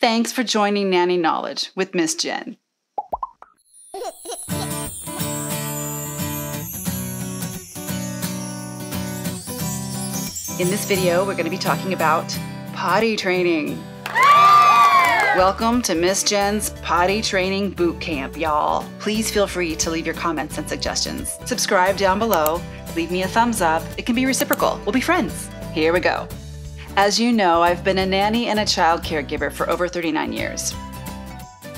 Thanks for joining Nanny Knowledge with Miss Jen. In this video, we're going to be talking about potty training. Welcome to Miss Jen's Potty Training Boot Camp, y'all. Please feel free to leave your comments and suggestions. Subscribe down below, leave me a thumbs up. It can be reciprocal. We'll be friends. Here we go. As you know, I've been a nanny and a child caregiver for over 39 years.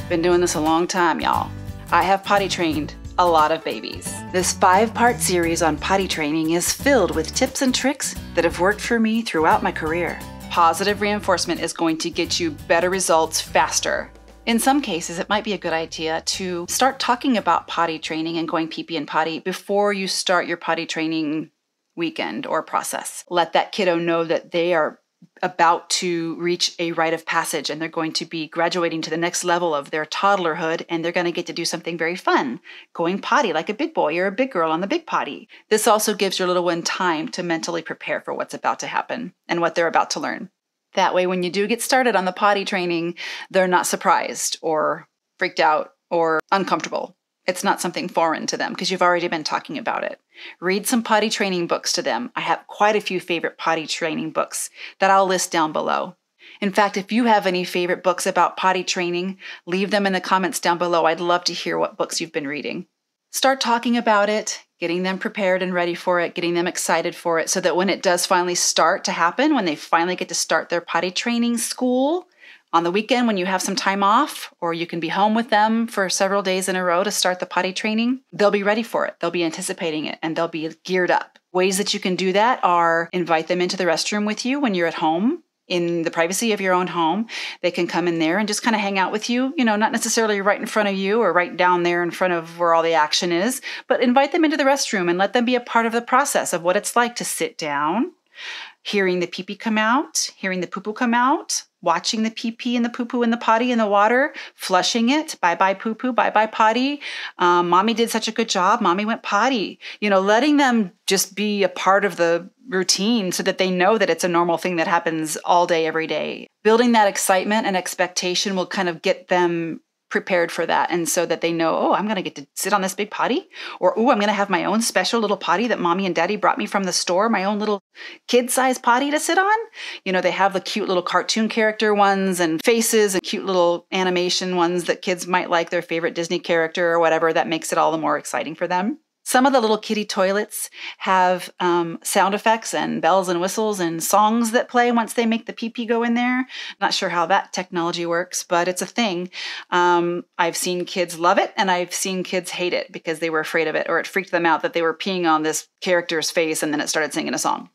Been doing this a long time, y'all. I have potty trained a lot of babies. This 5-part series on potty training is filled with tips and tricks that have worked for me throughout my career. Positive reinforcement is going to get you better results faster. In some cases, it might be a good idea to start talking about potty training and going pee-pee and potty before you start your potty training weekend or process. Let that kiddo know that they are about to reach a rite of passage and they're going to be graduating to the next level of their toddlerhood, and they're going to get to do something very fun, going potty like a big boy or a big girl on the big potty. This also gives your little one time to mentally prepare for what's about to happen and what they're about to learn. That way, when you do get started on the potty training, they're not surprised or freaked out or uncomfortable. It's not something foreign to them because you've already been talking about it. Read some potty training books to them. I have quite a few favorite potty training books that I'll list down below. In fact, if you have any favorite books about potty training, leave them in the comments down below. I'd love to hear what books you've been reading. Start talking about it, getting them prepared and ready for it, getting them excited for it so that when it does finally start to happen, when they finally get to start their potty training school, on the weekend when you have some time off, or you can be home with them for several days in a row to start the potty training, they'll be ready for it. They'll be anticipating it and they'll be geared up. Ways that you can do that are invite them into the restroom with you when you're at home, in the privacy of your own home. They can come in there and just kind of hang out with you, not necessarily right in front of you or right down there in front of where all the action is, but invite them into the restroom and let them be a part of the process of what it's like to sit down, hearing the pee-pee come out, hearing the poo-poo come out, watching the pee-pee and the poo-poo in the potty in the water, flushing it, bye-bye poo-poo, bye-bye potty. Mommy did such a good job. Mommy went potty. Letting them just be a part of the routine so that they know that it's a normal thing that happens all day, every day. Building that excitement and expectation will kind of get them prepared for that. And so that they know, oh, I'm going to get to sit on this big potty, or, oh, I'm going to have my own special little potty that mommy and daddy brought me from the store, my own little kid-sized potty to sit on. They have the cute little cartoon character ones and faces and cute little animation ones that kids might like, their favorite Disney character or whatever. That makes it all the more exciting for them. Some of the little kiddie toilets have sound effects and bells and whistles and songs that play once they make the pee-pee go in there. Not sure how that technology works, but it's a thing. I've seen kids love it and I've seen kids hate it because they were afraid of it, or it freaked them out that they were peeing on this character's face and then it started singing a song.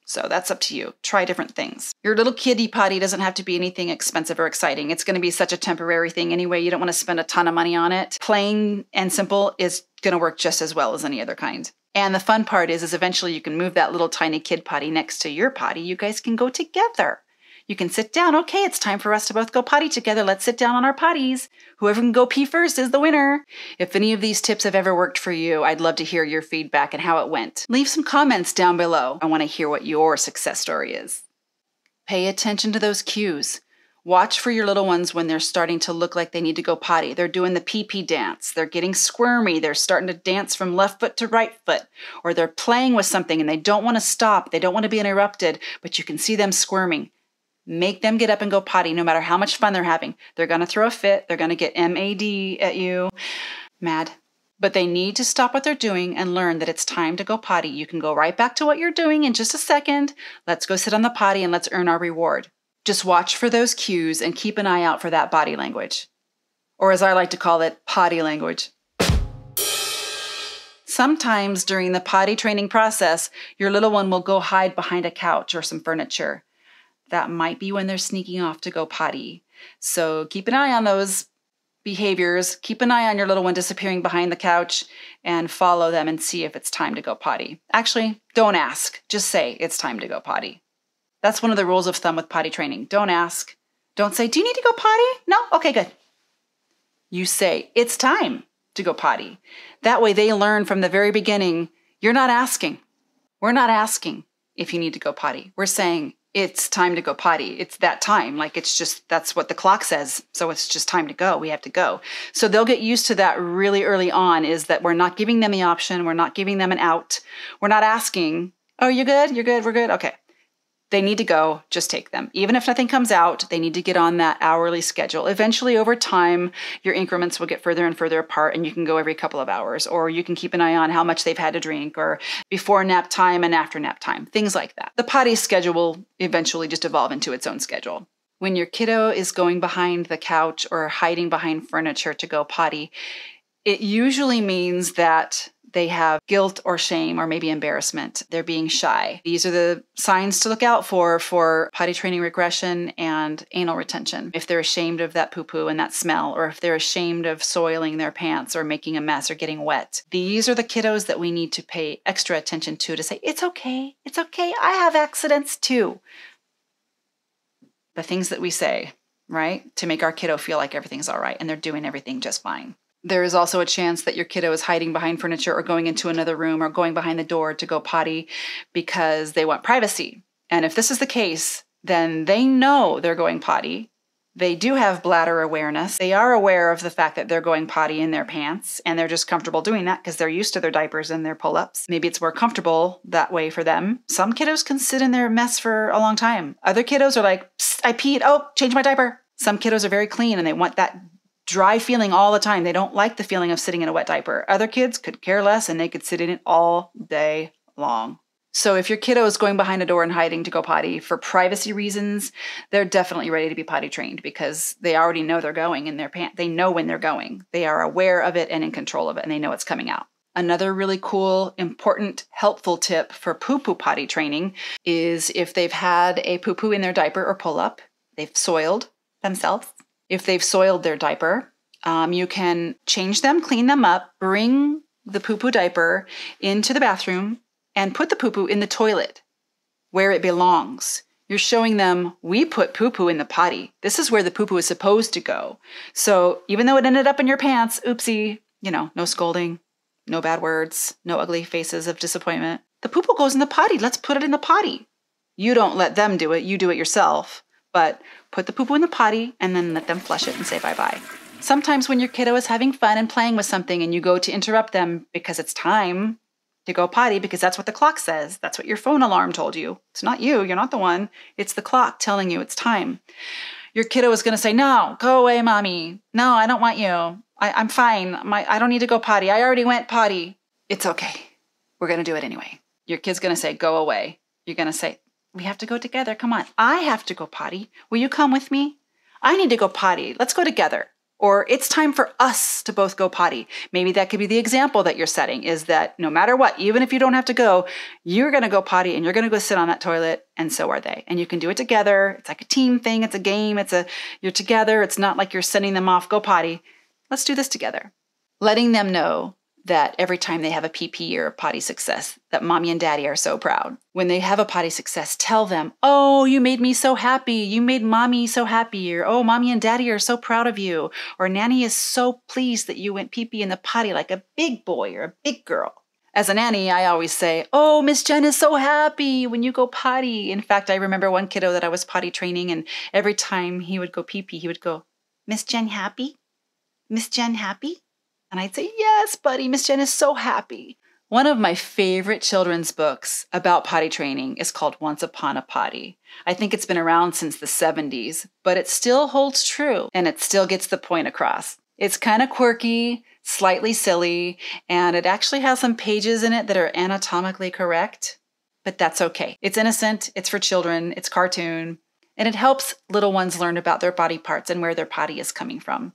So that's up to you. Try different things. Your little kiddie potty doesn't have to be anything expensive or exciting. It's going to be such a temporary thing anyway. You don't want to spend a ton of money on it. Plain and simple is going to work just as well as any other kind. And the fun part is eventually you can move that little tiny kid potty next to your potty. You guys can go together. You can sit down. Okay, it's time for us to both go potty together. Let's sit down on our potties. Whoever can go pee first is the winner. If any of these tips have ever worked for you, I'd love to hear your feedback and how it went. Leave some comments down below. I want to hear what your success story is. Pay attention to those cues. Watch for your little ones when they're starting to look like they need to go potty. They're doing the pee-pee dance. They're getting squirmy. They're starting to dance from left foot to right foot. Or they're playing with something and they don't want to stop. They don't want to be interrupted, but you can see them squirming. Make them get up and go potty no matter how much fun they're having. They're going to throw a fit. They're going to get MAD at you. Mad. But they need to stop what they're doing and learn that it's time to go potty. You can go right back to what you're doing in just a second. Let's go sit on the potty and let's earn our reward. Just watch for those cues and keep an eye out for that body language. Or as I like to call it, potty language. Sometimes during the potty training process, your little one will go hide behind a couch or some furniture. That might be when they're sneaking off to go potty. So keep an eye on those behaviors. Keep an eye on your little one disappearing behind the couch and follow them and see if it's time to go potty. Actually, don't ask. Just say it's time to go potty. That's one of the rules of thumb with potty training. Don't ask. Don't say, do you need to go potty? No? Okay, good. You say, it's time to go potty. That way they learn from the very beginning, you're not asking. We're not asking if you need to go potty. We're saying, it's time to go potty. It's that time. Like it's just, that's what the clock says. So it's just time to go. We have to go. So they'll get used to that really early on, is that we're not giving them the option. We're not giving them an out. We're not asking, oh, you're good? You're good? We're good? Okay. They need to go, just take them. Even if nothing comes out, they need to get on that hourly schedule. Eventually, over time, your increments will get further and further apart, and you can go every couple of hours, or you can keep an eye on how much they've had to drink, or before nap time and after nap time, things like that. The potty schedule will eventually just evolve into its own schedule. When your kiddo is going behind the couch or hiding behind furniture to go potty, it usually means that they have guilt or shame or maybe embarrassment. They're being shy. These are the signs to look out for potty training regression and anal retention. If they're ashamed of that poo-poo and that smell, or if they're ashamed of soiling their pants or making a mess or getting wet. These are the kiddos that we need to pay extra attention to say, it's okay, I have accidents too. The things that we say, right? To make our kiddo feel like everything's all right and they're doing everything just fine. There is also a chance that your kiddo is hiding behind furniture or going into another room or going behind the door to go potty because they want privacy. And if this is the case, then they know they're going potty. They do have bladder awareness. They are aware of the fact that they're going potty in their pants, and they're just comfortable doing that because they're used to their diapers and their pull-ups. Maybe it's more comfortable that way for them. Some kiddos can sit in their mess for a long time. Other kiddos are like, psst, I peed, oh, change my diaper. Some kiddos are very clean and they want that dry feeling all the time. They don't like the feeling of sitting in a wet diaper. Other kids could care less and they could sit in it all day long. So if your kiddo is going behind a door and hiding to go potty for privacy reasons, they're definitely ready to be potty trained because they already know they're going in their pants. They know when they're going. They are aware of it and in control of it, and they know it's coming out. Another really cool, important, helpful tip for poo-poo potty training is if they've had a poo-poo in their diaper or pull-up, they've soiled themselves. If they've soiled their diaper, you can change them, clean them up, bring the poo-poo diaper into the bathroom, and put the poo-poo in the toilet where it belongs. You're showing them, we put poo-poo in the potty. This is where the poo-poo is supposed to go. So even though it ended up in your pants, oopsie, no scolding, no bad words, no ugly faces of disappointment. The poo-poo goes in the potty. Let's put it in the potty. You don't let them do it. You do it yourself. But put the poo-poo in the potty and then let them flush it and say bye-bye. Sometimes when your kiddo is having fun and playing with something and you go to interrupt them because it's time to go potty because that's what the clock says. That's what your phone alarm told you. It's not you. You're not the one. It's the clock telling you it's time. Your kiddo is going to say, no, go away, mommy. No, I don't want you. I'm fine. I don't need to go potty. I already went potty. It's okay. We're going to do it anyway. Your kid's going to say, go away. You're going to say, we have to go together. Come on. I have to go potty. Will you come with me? I need to go potty. Let's go together. Or it's time for us to both go potty. Maybe that could be the example that you're setting, is that no matter what, even if you don't have to go, you're going to go potty and you're going to go sit on that toilet, and so are they. And you can do it together. It's like a team thing. It's a game. You're together. It's not like you're sending them off, go potty. Let's do this together. Letting them know that every time they have a PP or a potty success, that mommy and daddy are so proud. When they have a potty success, tell them, oh, you made me so happy. You made mommy so happy. Or, oh, mommy and daddy are so proud of you. Or nanny is so pleased that you went PP in the potty like a big boy or a big girl. As a nanny, I always say, oh, Miss Jen is so happy when you go potty. In fact, I remember one kiddo that I was potty training, and every time he would go PP, he would go, Miss Jen happy? Miss Jen happy? And I'd say, yes, buddy, Miss Jen is so happy. One of my favorite children's books about potty training is called Once Upon a Potty. I think it's been around since the 70s, but it still holds true and it still gets the point across. It's kind of quirky, slightly silly, and it actually has some pages in it that are anatomically correct, but that's okay. It's innocent, it's for children, it's cartoon, and it helps little ones learn about their body parts and where their potty is coming from.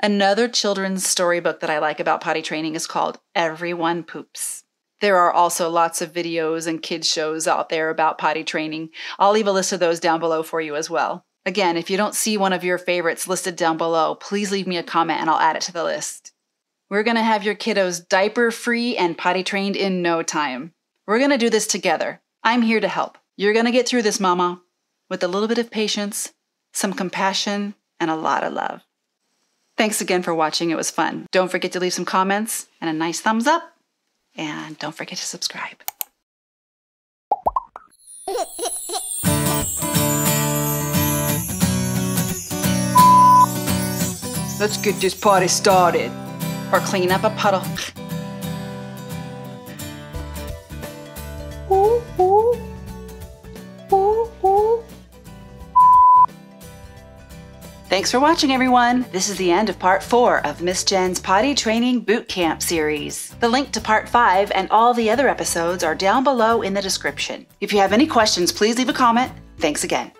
Another children's storybook that I like about potty training is called Everyone Poops. There are also lots of videos and kids shows out there about potty training. I'll leave a list of those down below for you as well. Again, if you don't see one of your favorites listed down below, please leave me a comment and I'll add it to the list. We're going to have your kiddos diaper-free and potty trained in no time. We're going to do this together. I'm here to help. You're going to get through this, mama, with a little bit of patience, some compassion, and a lot of love. Thanks again for watching. It was fun. Don't forget to leave some comments and a nice thumbs up. And don't forget to subscribe. Let's get this potty started. Or clean up a puddle. Thanks for watching, everyone. This is the end of part 4 of Miss Jen's Potty Training Boot Camp series. The link to part 5 and all the other episodes are down below in the description. If you have any questions, please leave a comment. Thanks again.